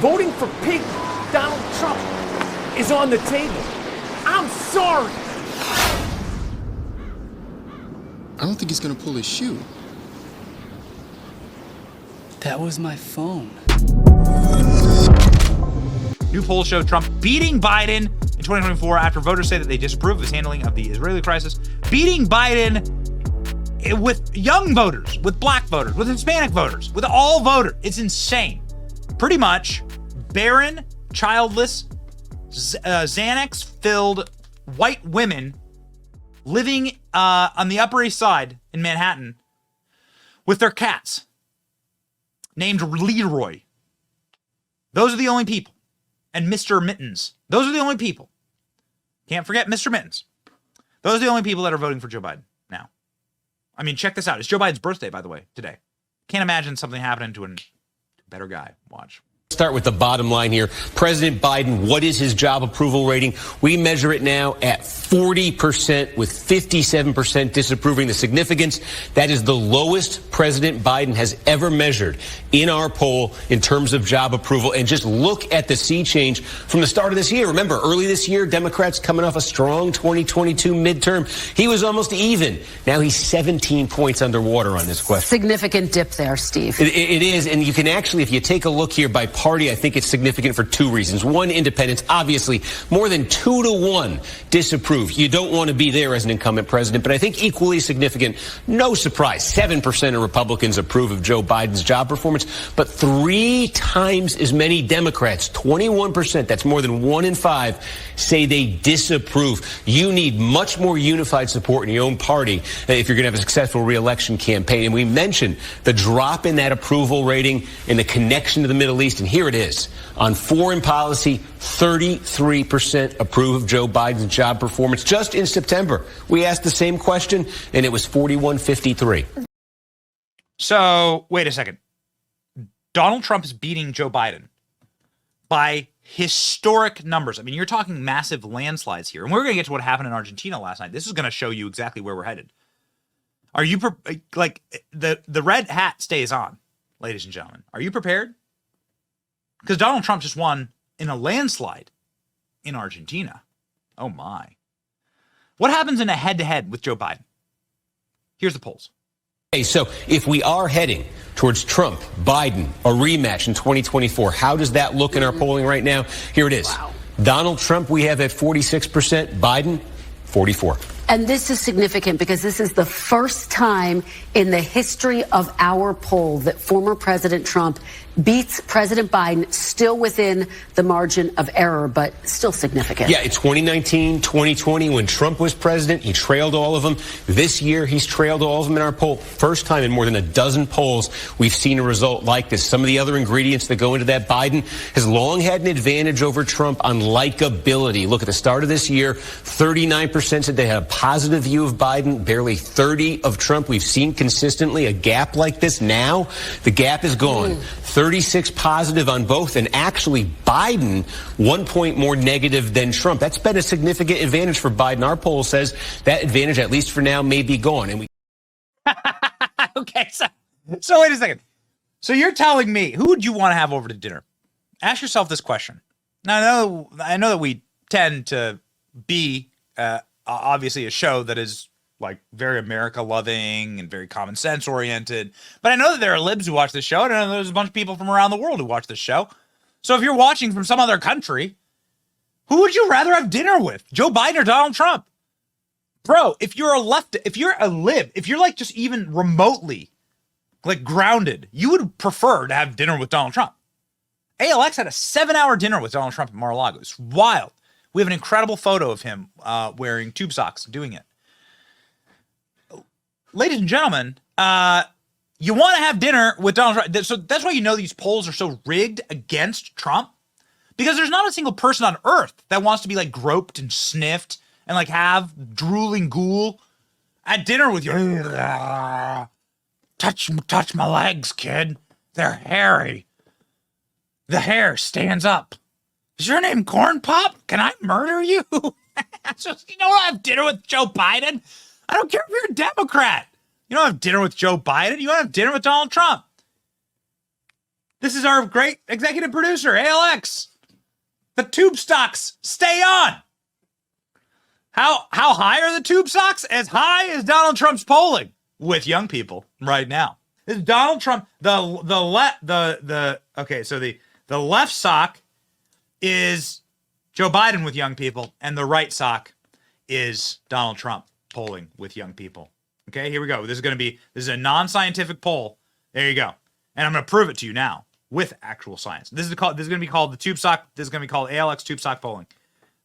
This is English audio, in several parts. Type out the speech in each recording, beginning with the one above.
Voting for pig Donald Trump is on the table. I'm sorry. I don't think he's gonna pull his shoe. That was my phone. New polls show Trump beating Biden in 2024 after voters say that they disapprove of his handling of the Israeli crisis. Beating Biden with young voters, with black voters, with Hispanic voters, with all voters. It's insane. Pretty much barren, childless, Xanax-filled white women living on the Upper East Side in Manhattan with their cats named Leroy. Those are the only people. And Mr. Mittens. Those are the only people. Can't forget Mr. Mittens. Those are the only people that are voting for Joe Biden now. I mean, check this out. It's Joe Biden's birthday, by the way, today. Can't imagine something happening to a better guy. Watch. Start with the bottom line here. President Biden, what is his job approval rating? We measure it now at 40% with 57% disapproving. The significance, that is the lowest President Biden has ever measured in our poll in terms of job approval. And just look at the sea change from the start of this year. Remember, early this year, Democrats coming off a strong 2022 midterm. He was almost even. Now he's 17 points underwater on this question. Significant dip there, Steve. It is. And you can actually, if you take a look here by party, I think it's significant for two reasons. One, independents, obviously, more than 2-1 disapprove. You don't want to be there as an incumbent president, but I think equally significant, no surprise, 7% of Republicans approve of Joe Biden's job performance, but 3 times as many Democrats, 21%, that's more than 1 in 5, say they disapprove. You need much more unified support in your own party if you're going to have a successful re-election campaign. And we mentioned the drop in that approval rating and the connection to the Middle East, and here it is. On foreign policy, 33% approve of Joe Biden's job performance. Just in September, we asked the same question, and it was 41-53. So, wait a second. Donald Trump is beating Joe Biden by historic numbers. I mean, you're talking massive landslides here. And we're going to get to what happened in Argentina last night. This is going to show you exactly where we're headed. Are you, like, the red hat stays on, ladies and gentlemen. Are you prepared? Because Donald Trump just won in a landslide in Argentina. Oh, my. What happens in a head-to-head with Joe Biden? Here's the polls. Okay, so if we are heading towards Trump, Biden, a rematch in 2024, how does that look in our polling right now? Here it is. Wow. Donald Trump, we have at 46%. Biden, 44%. And this is significant because this is the first time in the history of our poll that former President Trump beats President Biden, still within the margin of error, but still significant. Yeah, in 2019, 2020, when Trump was president, he trailed all of them. This year, he's trailed all of them in our poll. First time in more than a dozen polls we've seen a result like this. Some of the other ingredients that go into that, Biden has long had an advantage over Trump on likability. Look, at the start of this year, 39% said they had a positive view of Biden, barely 30% of Trump. We've seen consistently a gap like this. Now, the gap is gone. 36 positive on both, and actually Biden 1 point more negative than Trump. That's been a significant advantage for Biden. Our poll says that advantage, at least for now, may be gone. And we Okay, so wait a second. So you're telling me, who would you want to have over to dinner? Ask yourself this question. Now, I know that we tend to be obviously a show that is like very America loving and very common sense oriented. But I know that there are libs who watch this show, and I know there's a bunch of people from around the world who watch this show. So if you're watching from some other country, who would you rather have dinner with? Joe Biden or Donald Trump? Bro, if you're a lib, if you're like just even remotely like grounded, you would prefer to have dinner with Donald Trump. ALX had a 7-hour dinner with Donald Trump at Mar-a-Lago. It's wild. We have an incredible photo of him wearing tube socks doing it. Ladies and gentlemen, you want to have dinner with Donald Trump. So that's why you know these polls are so rigged against Trump, because there's not a single person on earth that wants to be like groped and sniffed and like have drooling ghoul at dinner with you. Touch my legs, kid. They're hairy. The hair stands up. Is your name Corn Pop? Can I murder you? Just, you don't have dinner with Joe Biden. I don't care if you're a Democrat. You don't have dinner with Joe Biden. You want to have dinner with Donald Trump. This is our great executive producer, ALX. The tube stocks stay on. How high are the tube stocks? As high as Donald Trump's polling with young people right now. This is Donald Trump. The left sock is Joe Biden with young people, and the right sock is Donald Trump polling with young people. Okay, here we go. This is a non-scientific poll. There you go. And I'm going to prove it to you now with actual science. This is going to be called the tube sock. This is going to be called ALX tube sock polling.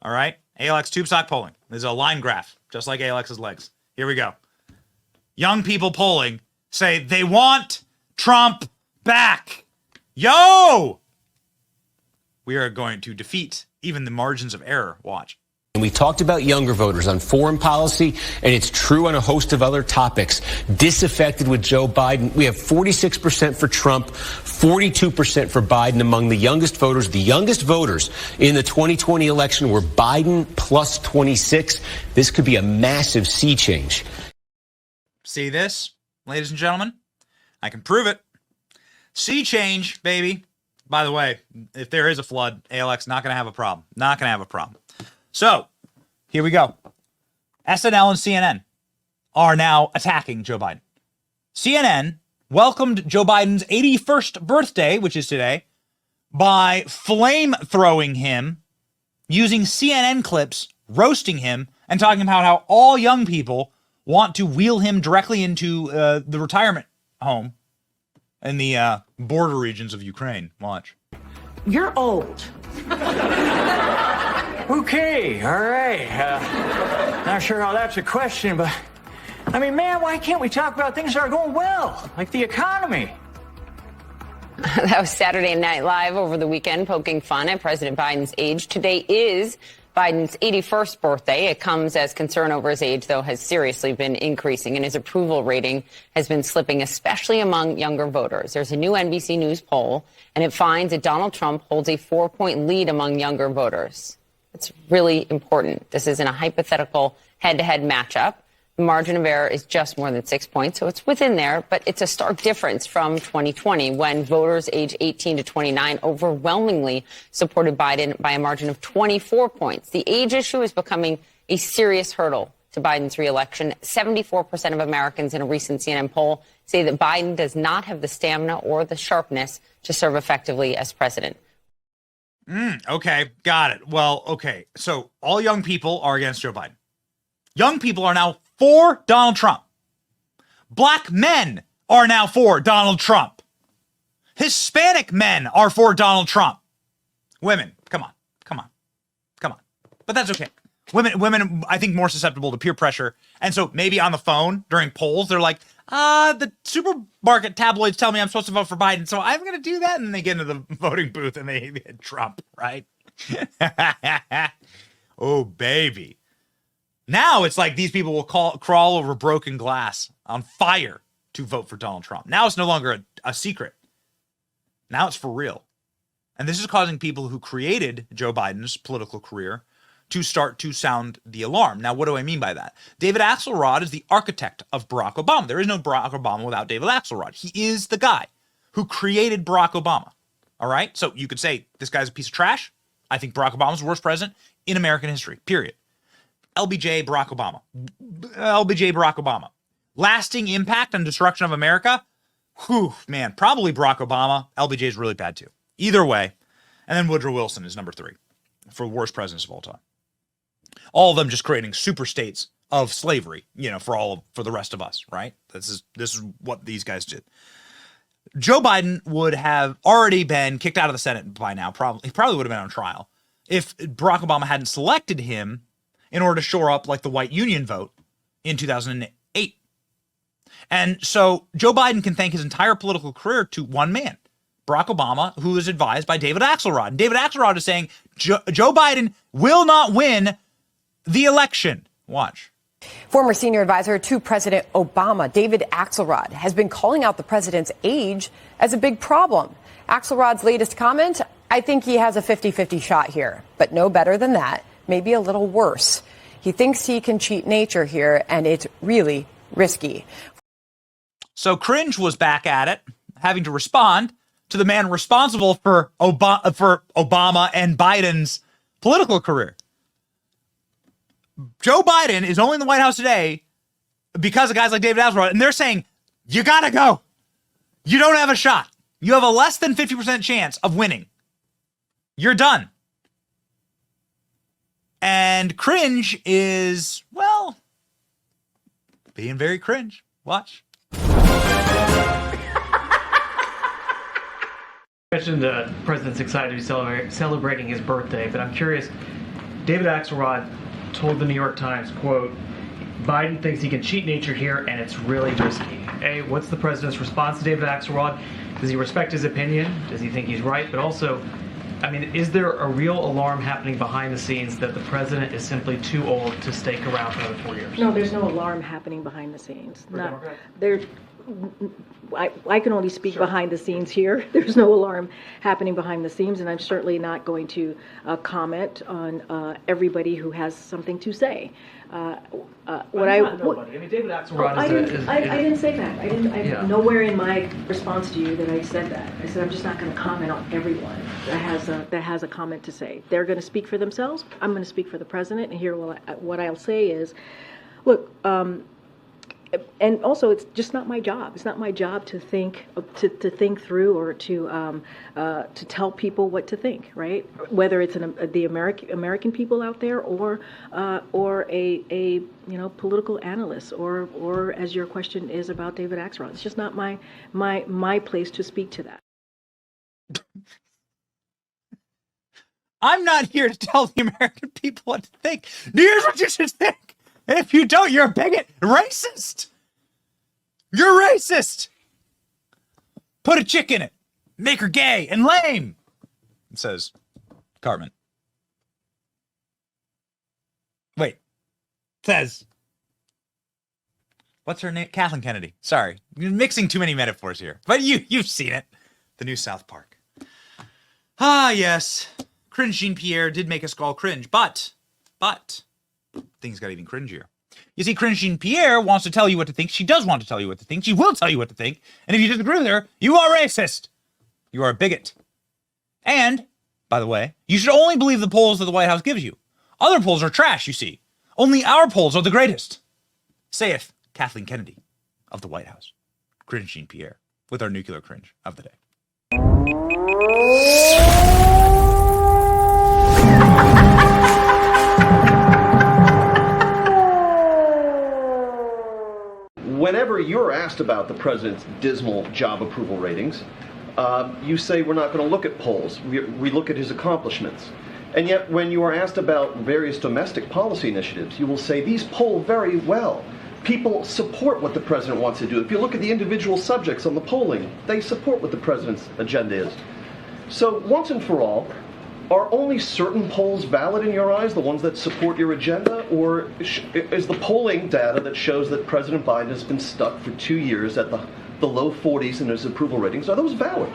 All right, ALX tube sock polling. This is a line graph, just like ALX's legs. Here we go. Young people polling say they want Trump back. Yo! We are going to defeat even the margins of error. Watch. And we talked about younger voters on foreign policy, and it's true on a host of other topics. Disaffected with Joe Biden. We have 46% for Trump, 42% for Biden among the youngest voters. The youngest voters in the 2020 election were Biden plus 26. This could be a massive sea change. See this, ladies and gentlemen? I can prove it. Sea change, baby. By the way, if there is a flood, ALX not going to have a problem. Not going to have a problem. So, here we go. SNL and CNN are now attacking Joe Biden. CNN welcomed Joe Biden's 81st birthday, which is today, by flame-throwing him, using CNN clips, roasting him, and talking about how all young people want to wheel him directly into the retirement home in the border regions of Ukraine. Watch. You're old. Okay, all right. Not sure how that's a question, but I mean, man, why can't we talk about things that are going well, like the economy? That was Saturday Night Live over the weekend, poking fun at President Biden's age. Today is Biden's 81st birthday. It comes as concern over his age, though, has seriously been increasing, and his approval rating has been slipping, especially among younger voters. There's a new NBC News poll, and it finds that Donald Trump holds a 4-point lead among younger voters. It's really important. This isn't a hypothetical head-to-head matchup. The margin of error is just more than 6 points, so it's within there, but it's a stark difference from 2020 when voters age 18 to 29 overwhelmingly supported Biden by a margin of 24 points. The age issue is becoming a serious hurdle to Biden's reelection. 74% of Americans in a recent CNN poll say that Biden does not have the stamina or the sharpness to serve effectively as president. Okay, got it. Well, okay, so all young people are against Joe Biden. Young people are now for Donald Trump. Black men are now for Donald Trump. Hispanic men are for Donald Trump. Women, come on. But that's okay. Women, I think, more susceptible to peer pressure. And so maybe on the phone during polls, they're like, the supermarket tabloids tell me I'm supposed to vote for Biden, so I'm going to do that. And then they get into the voting booth and they hit Trump, right? Oh, baby. Now it's like these people will crawl over broken glass on fire to vote for Donald Trump. Now it's no longer a secret. Now it's for real. And this is causing people who created Joe Biden's political career to start to sound the alarm. Now, what do I mean by that? David Axelrod is the architect of Barack Obama. There is no Barack Obama without David Axelrod. He is the guy who created Barack Obama. All right? So you could say this guy's a piece of trash. I think Barack Obama's the worst president in American history, period. LBJ Barack Obama. LBJ Barack Obama. Lasting impact on destruction of America? Whew, man, probably Barack Obama. LBJ is really bad too. Either way. And then Woodrow Wilson is number 3 for worst presidents of all time. All of them just creating super states of slavery, for the rest of us, right? This is what these guys did. Joe Biden would have already been kicked out of the Senate by now. He probably would have been on trial if Barack Obama hadn't selected him in order to shore up like the white union vote in 2008. And so Joe Biden can thank his entire political career to one man, Barack Obama, who is advised by David Axelrod. And David Axelrod is saying Joe Biden will not win the election. Watch. Former senior advisor to President Obama, David Axelrod, has been calling out the president's age as a big problem. Axelrod's latest comment, I think he has a 50-50 shot here, but no better than that, maybe a little worse. He thinks he can cheat nature here, and it's really risky. So Cringe was back at it, having to respond to the man responsible for Obama and Biden's political career. Joe Biden is only in the White House today because of guys like David Axelrod, and they're saying, you gotta go. You don't have a shot. You have a less than 50% chance of winning. You're done. And cringe is, well, being very cringe. Watch. You mentioned the president's excited to be celebrating his birthday, but I'm curious, David Axelrod told the New York Times, quote, Biden thinks he can cheat nature here and it's really risky. A, what's the president's response to David Axelrod? Does he respect his opinion? Does he think he's right? But also, I mean, is there a real alarm happening behind the scenes that the president is simply too old to stake around for another 4 years? No, there's no alarm happening behind the scenes. I can only speak behind the scenes here. There's no alarm happening behind the scenes, and I'm certainly not going to comment on everybody who has something to say. David Axelrod I didn't say that. Nowhere in my response to you that I said that. I said I'm just not going to comment on everyone that has a comment to say. They're going to speak for themselves. I'm going to speak for the president, and here what I'll say is, look. And also, it's just not my job. It's not my job to think through or to tell people what to think, right? Whether it's the American people out there or a political analyst or as your question is about David Axelrod. It's just not my place to speak to that. I'm not here to tell the American people what to think. Here's what you should think. And if you don't, you're a bigot, racist. You're racist. Put a chick in it. Make her gay and lame, says Cartman. Wait. Says. What's her name? Kathleen Kennedy. Sorry. You're mixing too many metaphors here. But you've seen it. The new South Park. Ah, yes. Cringe Jean-Pierre did make us all cringe. But. Things got even cringier. You see, Cringe Jean-Pierre wants to tell you what to think. She does want to tell you what to think. She will tell you what to think. And if you disagree with her, you are racist. You are a bigot. And, by the way, you should only believe the polls that the White House gives you. Other polls are trash, you see. Only our polls are the greatest. Saith Kathleen Kennedy of the White House. Cringe Jean-Pierre with our nuclear cringe of the day. Whenever you're asked about the president's dismal job approval ratings, you say we're not going to look at polls. We look at his accomplishments. And yet when you are asked about various domestic policy initiatives, you will say these poll very well. People support what the president wants to do. If you look at the individual subjects on the polling, they support what the president's agenda is. So once and for all, are only certain polls valid in your eyes, the ones that support your agenda, or is the polling data that shows that President Biden has been stuck for 2 years at the low 40s in his approval ratings, are those valid?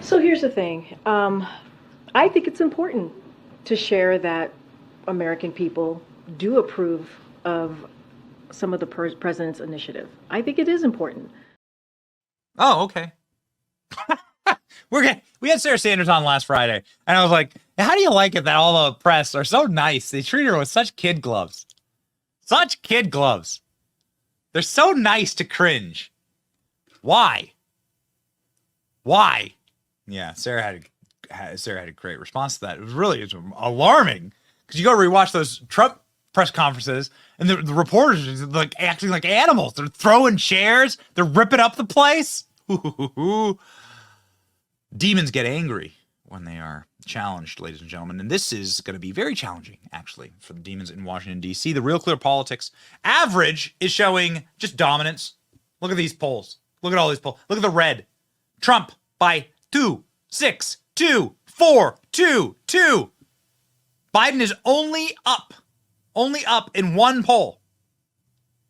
So here's the thing. I think it's important to share that American people do approve of some of the president's initiative. I think it is important. Oh, okay. We had Sarah Sanders on last Friday, and I was like, how do you like it that all the press are so nice? They treat her with such kid gloves. Such kid gloves. They're so nice to cringe. Why? Yeah, Sarah had a great response to that. It was alarming, because you go rewatch those Trump press conferences, and the reporters are like acting like animals. They're throwing chairs. They're ripping up the place. Demons get angry when they are challenged, ladies and gentlemen. And this is going to be very challenging, actually, for the demons in Washington, D.C. The Real Clear Politics average is showing just dominance. Look at these polls. Look at all these polls. Look at the red. Trump by 2, 6, 2, 4, 2, 2. Biden is only up in one poll.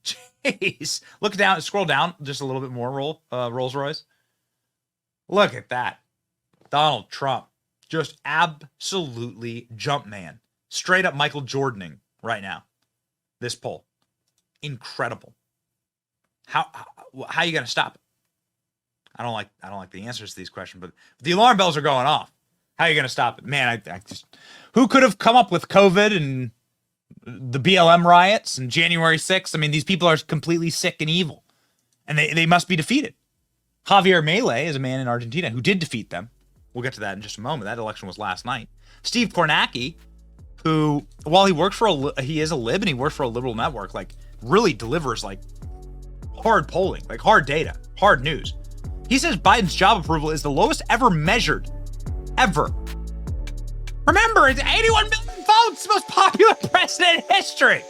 Jeez. Look down, scroll down just a little bit more, Rolls Royce. Look at that. Donald Trump, just absolutely jump man. Straight up Michael Jordaning right now. This poll. Incredible. How are you going to stop it? I don't like the answers to these questions, but the alarm bells are going off. How are you going to stop it? Man, I just, who could have come up with COVID and the BLM riots and January 6th? I mean, these people are completely sick and evil, and they must be defeated. Javier Milei is a man in Argentina who did defeat them. We'll get to that in just a moment. That election was last night. Steve Kornacki, who, while he works for he is a lib and he works for a liberal network, like really delivers like hard polling, like hard data, hard news. He says Biden's job approval is the lowest ever measured, ever. Remember, it's 81 million votes, most popular president in history.